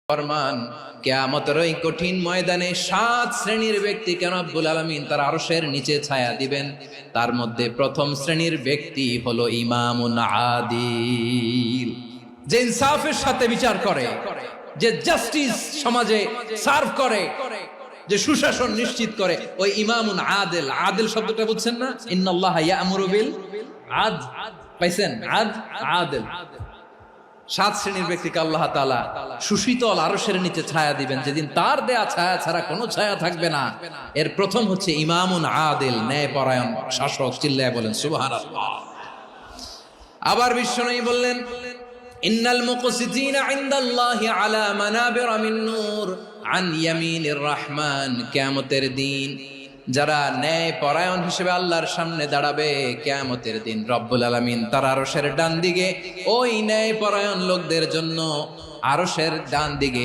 ফরমান কিয়ামতের ওই কঠিন ময়দানে 7 শ্রেণীর ব্যক্তিকে রব্বুল আলামিন তার আরশের নিচে ছায়া দিবেন। তার মধ্যে প্রথম শ্রেণীর ব্যক্তি হলো ইমামুন আদিল, যে ইনসাফের সাথে বিচার করে, যে জাস্টিস সমাজে সার্ভ করে, যে সুশাসন নিশ্চিত করে, ওই ইমামুন আদিল। আদিল শব্দটা বুঝছেন না? ইন্নাল্লাহা ইয়া'মুরু বিল আদল, পাইছেন? আদিল। 7 শ্রেণীর ব্যক্তিকে আল্লাহ তাআলা সুশীতল আরশের নিচে ছায়া দিবেন, যেদিন তার দেয়া ছায়া ছাড়া কোনো ছায়া থাকবে না। এর প্রথম হচ্ছে ইমামুন আদিল, ন্যায়পরায়ণ শাসক। চিল্লায় বলেন সুবহানাল্লাহ। আবার বিশ্বনবী বললেন, ইন্নাল মুকসিতিনা ইনদাল্লাহি আলা মানাবিরা মিন নূর আন ইয়ামিনির রহমান। কিয়ামতের দিন যারা ন্যায় পরায়ণ হিসেবে আল্লাহর সামনে দাঁড়াবে, কিয়ামতের দিন রব্বুল আলামিন তার আরশের ডান দিকে ওই ন্যায় পরায়ণ লোকদের জন্য আরশের ডান দিকে